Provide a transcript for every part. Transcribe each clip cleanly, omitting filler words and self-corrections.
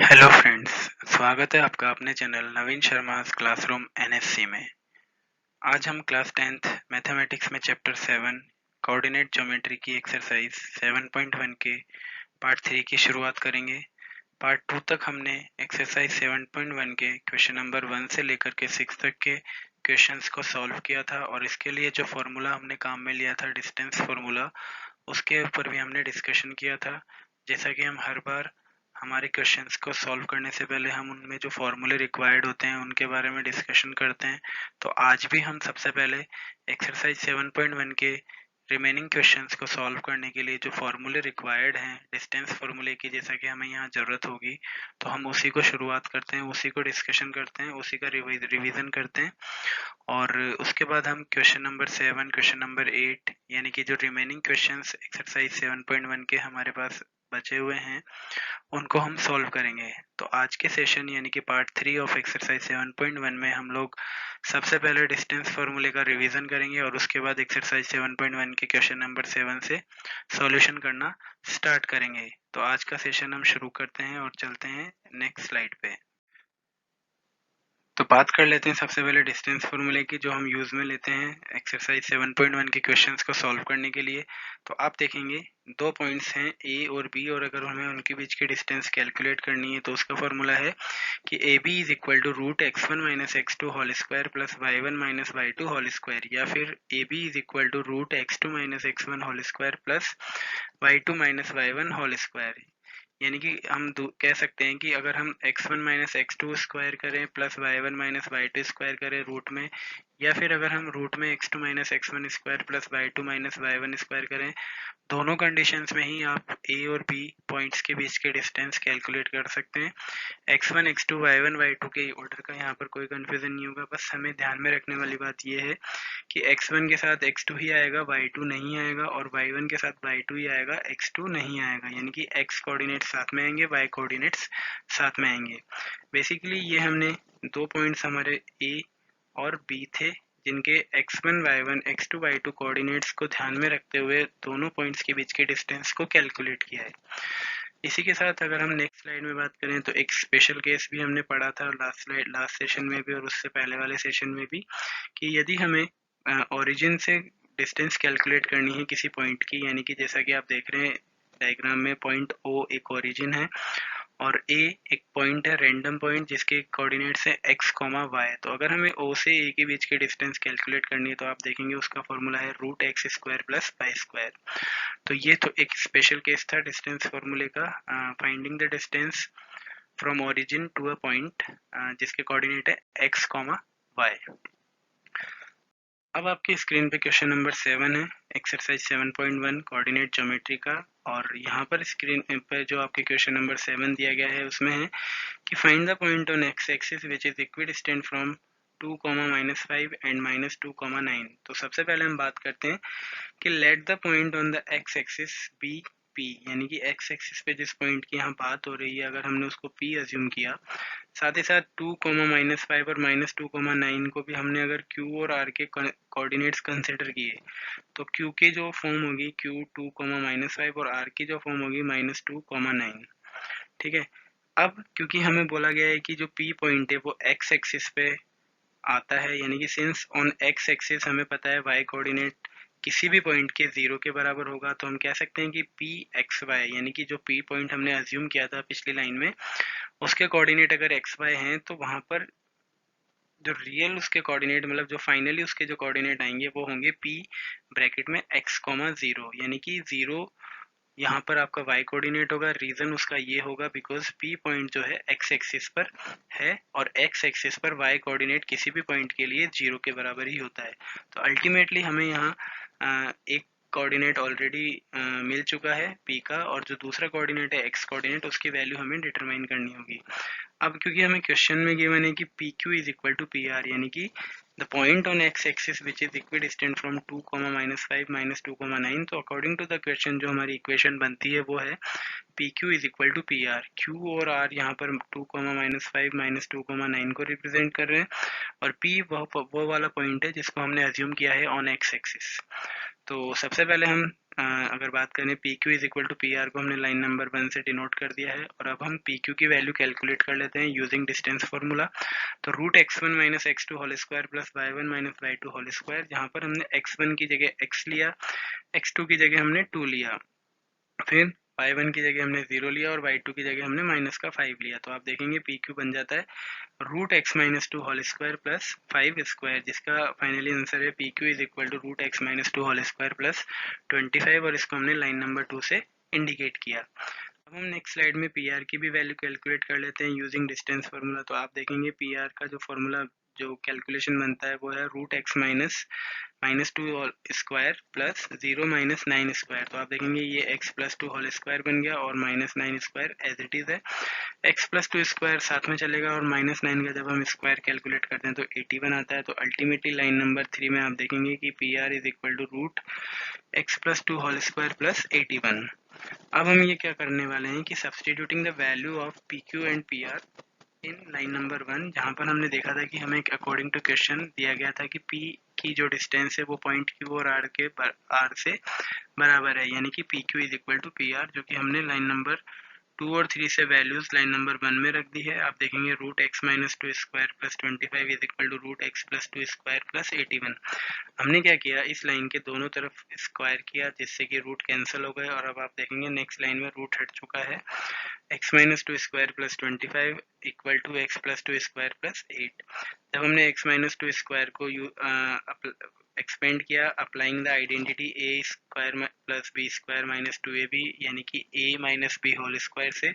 Hello friends, स्वागत है आपका अपने चैनल नवीन शर्मा क्लासरूम एनएससी में। आज हम क्लास 10th मैथमेटिक्स में चैप्टर 7 कोऑर्डिनेट ज्योमेट्री की एक्सरसाइज 7.1 के पार्ट 3 की शुरुआत करेंगे। पार्ट 2 तक हमने एक्सरसाइज 7.1 के क्वेश्चन नंबर 1 से लेकर के 6 तक के क्वेश्चंस को सॉल्व किया था और इसके लिए जो फॉर्मूला हमने काम में लिया था डिस्टेंस फॉर्मूला, उसके ऊपर भी हमने डिस्कशन किया था। जैसा कि हम हर बार हमारे क्वेश्चंस को सॉल्व करने से पहले हम उनमें जो फॉर्मूले रिक्वायर्ड होते हैं उनके बारे में डिस्कशन करते हैं, तो आज भी हम सबसे पहले एक्सरसाइज 7.1 के रिमेनिंग क्वेश्चंस को सॉल्व करने के लिए जो फॉर्मूले रिक्वायर्ड हैं डिस्टेंस फॉर्मूले की, जैसा कि हमें यहाँ ज़रूरत होगी, तो हम उसी को शुरुआत करते हैं, उसी को डिस्कशन करते हैं, उसी का रिवीजन करते हैं। और उसके बाद हम क्वेश्चन नंबर 7, क्वेश्चन नंबर 8 यानी कि जो रिमेनिंग क्वेश्चंस एक्सरसाइज 7.1 के हमारे पास बचे हुए हैं उनको हम सॉल्व करेंगे। तो आज के सेशन यानी कि पार्ट 3 ऑफ एक्सरसाइज 7.1 में हम लोग सबसे पहले डिस्टेंस फॉर्मूले का रिवीजन करेंगे और उसके बाद एक्सरसाइज 7.1 के क्वेश्चन नंबर 7 से सॉल्यूशन करना स्टार्ट करेंगे। तो आज का सेशन हम शुरू करते हैं और चलते हैं नेक्स्ट स्लाइड पे। तो बात कर लेते हैं सबसे पहले डिस्टेंस फॉर्मूले की, जो हम यूज़ में लेते हैं एक्सरसाइज 7.1 के क्वेश्चंस को सॉल्व करने के लिए। तो आप देखेंगे दो पॉइंट्स हैं ए और बी, और अगर हमें उनके बीच की डिस्टेंस कैलकुलेट करनी है तो उसका फॉर्मूला है कि A B is equal to root x1 minus x2 whole square plus y1 minus y2 whole square, या फिर A B is equal to root x2 minus x1 whole square plus y2 minus y1 whole square. यानी कि हम कह सकते हैं कि अगर हम x1 माइनस x2 स्क्वायर करें plus y1 minus y2 square करें रूट में, या फिर अगर हम रूट में x2 minus x1 square plus y2 minus y1 square करें, दोनों कंडीशंस में ही आप ए और बी पॉइंट्स के बीच के डिस्टेंस कैलकुलेट कर सकते हैं। x1 x2 y1 y2 के ऑर्डर का यहाँ पर कोई कंफ्यूजन नहीं होगा, बस हमें ध्यान में रखने वाली बात यह है कि x1 के साथ x2 ही आएगा, y2 नहीं आएगा, और y1 के साथ y2 ही आएगा, x2 नहीं आएगा। यानी कि x कोऑर्डिनेट साथ में आएंगे, y कोऑर्डिनेट्स साथ में आएंगे। बेसिकली ये हमने दो पॉइंट्स हमारे a और b थे जिनके x1 y1 x2 y2 coordinates को ध्यान में रखते हुए दोनों पॉइंट्स के बीच के डिस्टेंस को कैलकुलेट किया है। इसी के साथ अगर हम नेक्स्ट स्लाइड में बात करें तो एक स्पेशल केस भी हमने पढ़ा था लास्ट सेशन में भी और उससे पहले वाले सेशन में भी, कि यदि हमें ओरिजिन से डिस्टेंस कैलकुलेट करनी है किसी पॉइंट की, यानी कि जैसा कि आप देख रहे हैं डायग्राम में पॉइंट ओ एक ओरिजिन है और ए एक पॉइंट है रैंडम पॉइंट जिसके कोऑर्डिनेट्स है x, y। तो अगर हमें ओ से ए के बीच की डिस्टेंस कैलकुलेट करनी है तो आप देखेंगे उसका फॉर्मूला है root x square plus y square. तो ये तो एक स्पेशल केस था डिस्टेंस फॉर्मूले का, finding the distance from origin to a point जिसके कोऑर्डिनेट है x, y। अब आपकी स्क्रीन पे क्वेश्चन नंबर 7 है एक्सरसाइज 7.1 कोऑर्डिनेट ज्योमेट्री का, और यहाँ पर स्क्रीन पे जो आपके क्वेश्चन नंबर 7 दिया गया है उसमें है कि find the point on x axis which is equidistant from 2, -5 and -2, 9। तो सबसे पहले हम बात करते हैं कि let the point on the x axis B P, यानी कि एक्स एक्सिस पे जिस पॉइंट की यहाँ बात हो रही है अगर हमने उसको पी अज्यूम किया, साथ ही साथ 2, -5 और -2, 9 को भी हमने अगर Q और R के कोऑर्डिनेट्स कंसिडर किए तो Q की जो फॉर्म होगी Q 2, -5 और R की जो फॉर्म होगी -2, 9। ठीक है। अब क्योंकि हमें बोला गया है कि जो P पॉइंट है वो x एक्सिस पे आता है, यानी कि सिंस ऑन x एक्सिस हमें पता है y कोऑर्डिनेट किसी भी पॉइंट के 0 के बराबर होगा, तो हम कह सकते हैं कि पी एक्स वाई, यानी कि जो P पॉइंट हमने अज्यूम किया था पिछली लाइन में उसके कोऑर्डिनेट अगर एक्स वाई हैं तो वहां पर जो रियल उसके कोऑर्डिनेट मतलब जो फाइनली उसके जो कोऑर्डिनेट आएंगे वो होंगे p ब्रैकेट में x, 0, यानी कि 0 यहाँ पर आपका y कोऑर्डिनेट होगा। रीजन उसका ये होगा बिकॉज p पॉइंट जो है x एक्सिस पर है और x एक्सिस पर y कोऑर्डिनेट किसी भी पॉइंट के लिए 0 के बराबर ही होता है। तो अल्टीमेटली हमें यहाँ एक कोऑर्डिनेट ऑलरेडी मिल चुका है p का, और जो दूसरा कोऑर्डिनेट है x कोऑर्डिनेट उसकी वैल्यू हमें डिटरमाइन करनी होगी। अब क्योंकि हमें क्वेश्चन में गिवन है कि P Q is equal to P R, यानी कि the point on x axis which is equidistant from 2, -5 -2, 9। तो अकॉर्डिंग टू द क्वेश्चन जो हमारी इक्वेशन बनती है वो है P Q is equal to P R. Q और आर यहाँ पर 2, -5 -2, 9 को रिप्रेजेंट कर रहे हैं, और पी वो वाला पॉइंट है जिसको हमने अज्यूम किया है ऑन एक्स एक्सिस। तो सबसे पहले हम अगर बात करें P Q is equal to P R को हमने लाइन नंबर 1 से डिनोट कर दिया है, और अब हम पी क्यू की वैल्यू कैलकुलेट कर लेते हैं यूजिंग डिस्टेंस फार्मूला। तो root x one minus x two whole square plus y one minus y two whole square, जहाँ पर हमने एक्स वन की जगह एक्स लिया, एक्स टू की जगह हमने 2 लिया, फिर y1 की जगह हमने 0 लिया और y2 की जगह हमने माइनस का 5 लिया। तो आप देखेंगे पी क्यू बन जाता है root x minus two whole square plus 5 square, जिसका फाइनली आंसर है P Q is equal to root x minus two whole square plus 25, और इसको हमने लाइन नंबर 2 से इंडिकेट किया। अब हम नेक्स्ट स्लाइड में पी आर की भी वैल्यू कैलकुलेट कर लेते हैं यूजिंग डिस्टेंस फार्मूला। तो आप देखेंगे पी आर का जो फार्मूला जो कैलकुलेशन बनता है वो है root x minus two square plus 0 minus 9 square. तो आप देखेंगे ये x plus two whole square बन गया और minus 9 square as it is है। x प्लस टू स्क्वायर साथ में चलेगा और माइनस 9 का जब हम स्क्वायर कैलकुलेट करते हैं तो 81 आता है। तो अल्टीमेटली लाइन नंबर 3 में आप देखेंगे कि P R is equal to root x plus two whole square plus 81। अब हम ये क्या करने वाले हैं कि substituting the value of P Q and P R in line number 1, जहाँ पर हमने देखा था कि हमें अकॉर्डिंग टू क्वेश्चन दिया गया था कि P की जो डिस्टेंस है वो पॉइंट Q और R से बराबर है, यानी कि P Q is equal to P R, जो कि हमने लाइन नंबर 2 और 3 से वैल्यूज लाइन नंबर 1 में रख दी है। आप देखेंगे root x minus two square plus 25 is equal to root x plus two square plus 81। हमने क्या किया, इस लाइन के दोनों तरफ स्क्वायर किया जिससे कि रूट कैंसिल हो गए, और अब आप देखेंगे नेक्स्ट लाइन में रूट हट चुका है। X minus two square plus 25 equal to x plus two square plus 8। जब हमने एक्स माइनस टू स्क्वायर को एक्सपेंड किया applying the identity A square plus B square minus two A B, यानी कि A minus B whole square से,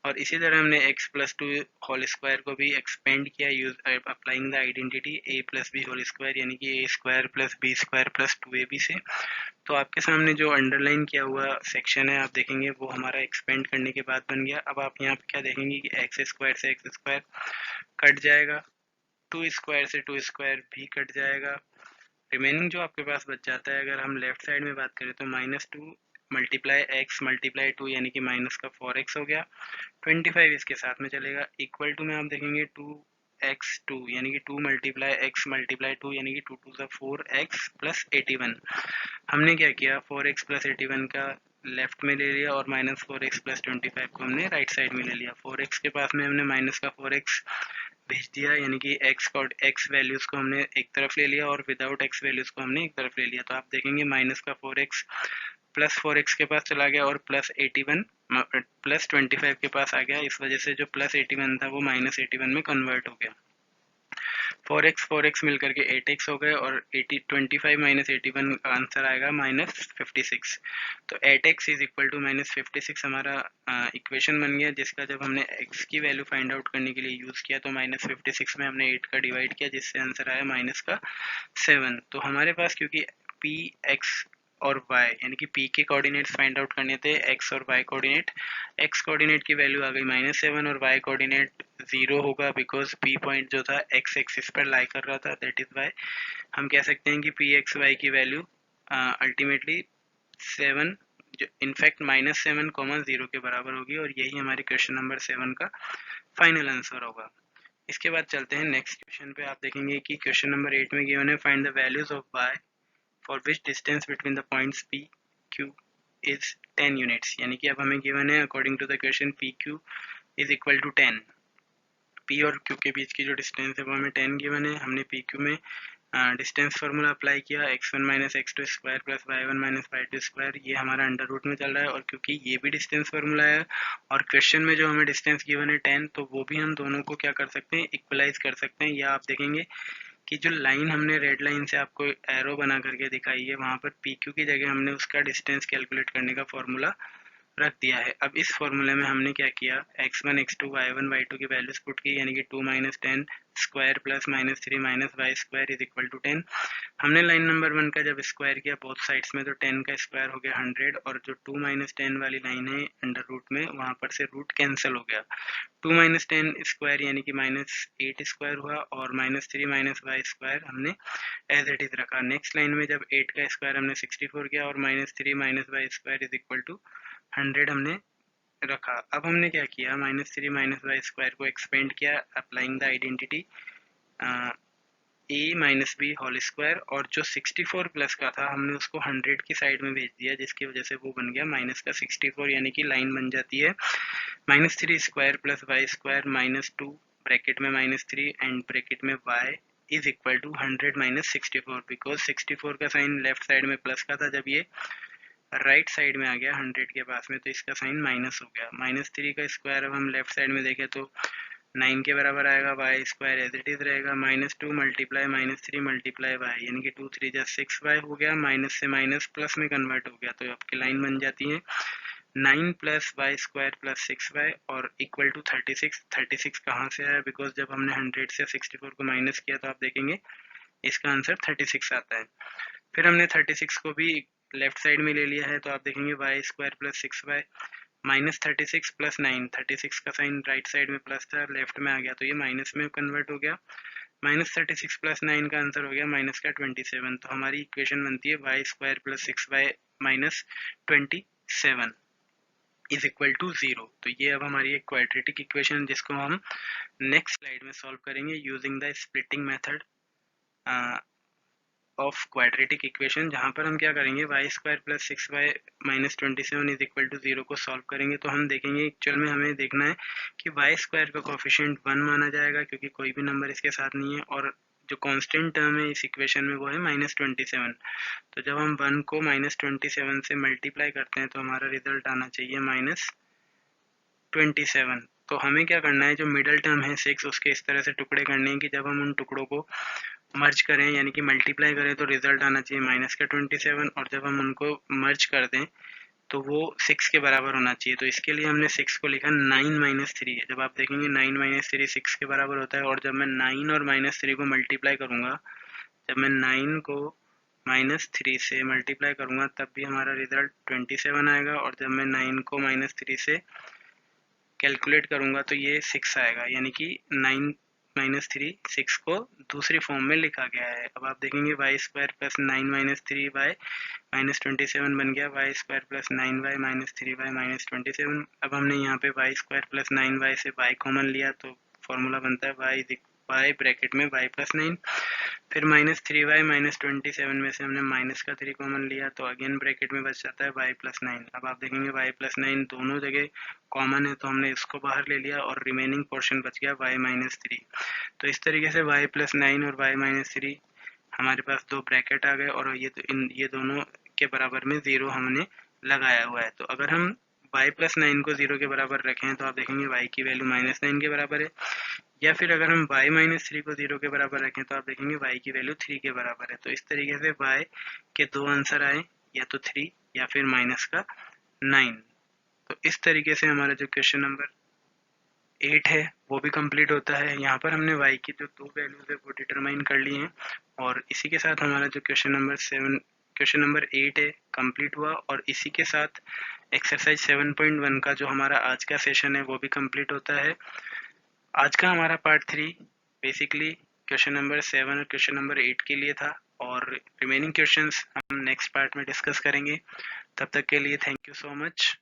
और इसी तरह हमने x plus two whole square को भी एक्सपेंड किया use applying the identity a plus B whole square, यानी कि a square plus B square plus two A B से। तो आपके सामने जो अंडरलाइन किया हुआ सेक्शन है आप देखेंगे वो हमारा एक्सपेंड करने के बाद बन गया। अब आप यहाँ पे क्या देखेंगे कि एक्स स्क्वायर से एक्स स्क्वायर कट जाएगा, टू स्क्वायर से टू स्क्वायर भी कट जाएगा, रिमेनिंग जो आपके पास बच जाता है, अगर हम लेफ्ट साइड में बात करें तो minus two multiply x multiply two, यानी कि माइनस का 4x हो गया, 25 इसके साथ में चलेगा, इक्वल टू में आप देखेंगे 2x2, यानी कि 2 मल्टीप्लाई एक्स मल्टीप्लाई टू, यानी कि 2 टू ज़ा 4x प्लस 81। हमने क्या किया, 4x प्लस 81 का लेफ्ट में ले लिया और माइनस 4x प्लस 25 को हमने राइट साइड में ले लिया। 4x के पास में हमने माइनस का 4x भेज दिया, यानी कि x वैल्यूज को हमने एक तरफ ले लिया और विदाउट x वैल्यूज को हमने एक तरफ ले लिया। तो आप देखेंगे माइनस का 4x प्लस 4x के पास चला गया और प्लस 81 प्लस 25 के पास आ गया, इस वजह से जो प्लस 81 था वो माइनस 81 में कन्वर्ट हो गया। 4x मिल करके 8x हो गए और 25 माइनस 81 का आंसर आएगा माइनस 56। तो 8x is equal to minus 56 हमारा इक्वेशन बन गया, जिसका जब हमने x की वैल्यू फाइंड आउट करने के लिए यूज़ किया तो माइनस 56 में हमने 8 का डिवाइड किया जिससे आंसर आया माइनस का 7। तो हमारे पास क्योंकि p x और y यानी कि p के कोऑर्डिनेट्स फाइंड आउट करने थे, x और y कोऑर्डिनेट, x कोऑर्डिनेट की वैल्यू आ गई -7 और y कोऑर्डिनेट 0 होगा बिकॉज p पॉइंट जो था x एक्सिस पर लाई कर रहा था, दैट इज वाई हम कह सकते हैं कि p x y की वैल्यू अल्टीमेटली 7 इनफैक्ट -7 कॉमा 0 के बराबर होगी, और यही हमारे क्वेश्चन नंबर 7 का फाइनल आंसर होगा। इसके बाद चलते हैं नेक्स्ट क्वेश्चन पे। आप देखेंगे कि क्वेश्चन नंबर 8 में गिवन है find the values of y for which distance between the points P, Q is 10 units, यानी कि अब हमें गिवन है according to the question PQ is equal to 10। P और Q के बीच की जो डिस्टेंस है वो हमें 10 गिवन है। हमने PQ में डिस्टेंस फार्मूला अप्लाई किया x1 minus x2 square plus y1 minus y2 square, ये हमारा अंडर रूट में चल रहा है, और क्योंकि ये भी डिस्टेंस फार्मूला है और क्वेश्चन में जो हमें डिस्टेंस गिवन है 10, तो वो भी हम दोनों को क्या कर सकते हैं, इक्वलाइज कर सकते हैं। या आप देखेंगे कि जो लाइन हमने रेड लाइन से आपको एरो बना करके दिखाई है वहाँ पर पी क्यू की जगह हमने उसका डिस्टेंस कैलकुलेट करने का फॉर्मूला रख दिया है। अब इस फॉर्मूले में हमने क्या किया, x1 x2 y1 y2 की वैल्यूज पुट की, यानी कि 2 minus 10 square plus minus 3 minus Y square is equal to 10। हमने लाइन नंबर 1 का जब स्क्वायर किया बोथ साइड्स में तो 10 का स्क्वायर हो गया 100, और जो 2 माइनस 10 वाली लाइन है अंडर रूट में वहाँ पर से रूट कैंसिल हो गया। 2 माइनस 10 स्क्वायर यानी कि माइनस 8 स्क्वायर हुआ, और माइनस 3 माइनस वाई स्क्वायर हमने एज इट इज रखा। नेक्स्ट लाइन में जब 8 का स्क्वायर हमने 64 किया और minus 3 minus Y square is equal to 100 हमने रखा। अब हमने क्या किया, माइनस 3 माइनस वाई स्क्वायर को एक्सपेंड किया applying the identity a minus B whole square, और जो 64 प्लस का था हमने उसको 100 की साइड में भेज दिया, जिसकी वजह से वो बन गया माइनस का 64, यानी कि लाइन बन जाती है -3 square plus y square -2 bracket में -3 एंड ब्रैकेट में y is equal to 100 minus 64, because 64 का साइन लेफ्ट साइड में प्लस का था, जब ये राइट साइड में आ गया 100 के पास में तो इसका साइन माइनस हो गया। -3 का स्क्वायर अब हम लेफ्ट साइड में देखें तो 9 के बराबर आएगा, y square as it is रहेगा, -2 मल्टीप्लाई -3 मल्टीप्लाई वाई, यानी कि 2 3 जा 6y हो गया, माइनस से माइनस प्लस में कन्वर्ट हो गया, तो आपकी लाइन बन जाती है 9 plus y square plus 6y और इक्वल टू 36। 36 कहाँ से आया, बिकॉज जब हमने 100 से 64 को माइनस किया तो आप देखेंगे इसका आंसर 36 आता है। फिर हमने 36 को भी लेफ्ट साइड में ले लिया है, तो आप देखेंगे Y square plus 6y -36 plus 9, 36 का साइन राइट साइड में प्लस था, लेफ्ट में आ गया तो ये माइनस में कन्वर्ट हो गया, -36 प्लस 9 का आंसर हो गया माइनस का 27। तो हमारी इक्वेशन बनती है y square plus 6y minus 27 is equal to 0। तो ये अब हमारी एक क्वाड्रेटिक इक्वेशन जिसको हम नेक्स्ट स्लाइड में सॉल्व करेंगे using the splitting method of quadratic equation, जहाँ पर हम क्या करेंगे y square plus 6y minus 27 is equal to 0 को सॉल्व करेंगे। तो हम देखेंगे एक्चुअल में हमें देखना है कि वाई स्क्वायर का कोफिशिएंट 1 माना जाएगा क्योंकि कोई भी नंबर इसके साथ नहीं है, और जो कांस्टेंट टर्म है इस इक्वेशन में वो है -27। तो जब हम 1 को -27 से मल्टीप्लाई करते हैं तो हमारा रिजल्ट आना चाहिए -27। तो हमें क्या करना है, जो मिडल टर्म है 6 उसके इस तरह से टुकड़े करने हैं कि जब हम उन टुकड़ों को मर्ज करें यानी कि मल्टीप्लाई करें तो रिजल्ट आना चाहिए माइनस का 27, और जब हम उनको मर्ज कर दें तो वो 6 के बराबर होना चाहिए। तो इसके लिए हमने 6 को लिखा 9 माइनस 3। जब आप देखेंगे 9 माइनस 3 6 के बराबर होता है, और जब मैं 9 और -3 को मल्टीप्लाई करूँगा, जब मैं 9 को -3 से मल्टीप्लाई करूँगा तब भी हमारा रिजल्ट 27 आएगा, और जब मैं 9 को -3 से कैलकुलेट करूँगा तो ये 6 आएगा, यानी कि 9 -3 6 को दूसरी फॉर्म में लिखा गया है। अब आप देखेंगे वाई स्क्वायर प्लस 9 -3 वाई -27 बन गया, Y square plus 9y -3y -27। अब हमने यहाँ पे वाई स्क्वायर प्लस 9y से y कॉमन लिया तो फॉर्मूला बनता है y ब्रैकेट में y प्लस 9, फिर -3y -27 में से हमने माइनस का 3 कॉमन लिया तो अगेन ब्रैकेट में बच जाता है y प्लस 9। अब आप देखेंगे y प्लस 9 दोनों जगह कॉमन है तो हमने इसको बाहर ले लिया और रिमेनिंग पोर्शन बच गया y माइनस 3। तो इस तरीके से y प्लस 9 और y माइनस 3 हमारे पास दो ब्रैकेट आ गए, और ये दोनों के बराबर में 0 हमने लगाया हुआ है। तो अगर हम y प्लस 9 को 0 के बराबर रखें तो आप देखेंगे y की वैल्यू -9 के बराबर है, या फिर अगर हम y माइनस 3 को 0 के बराबर रखें तो आप देखेंगे y की वैल्यू 3 के बराबर है। तो इस तरीके से y के दो आंसर आए, या तो 3 या फिर माइनस का 9। तो इस तरीके से हमारा जो क्वेश्चन नंबर 8 है वो भी कंप्लीट होता है। यहाँ पर हमने y की जो दो वैल्यूज है वो डिटरमाइन कर ली हैं, और इसी के साथ हमारा जो क्वेश्चन नंबर 8 है कंप्लीट हुआ, और इसी के साथ एक्सरसाइज 7.1 का जो हमारा आज का सेशन है वो भी कंप्लीट होता है। आज का हमारा पार्ट 3 बेसिकली क्वेश्चन नंबर 7 और क्वेश्चन नंबर 8 के लिए था, और रिमेनिंग क्वेश्चंस हम नेक्स्ट पार्ट में डिस्कस करेंगे। तब तक के लिए थैंक यू सो मच।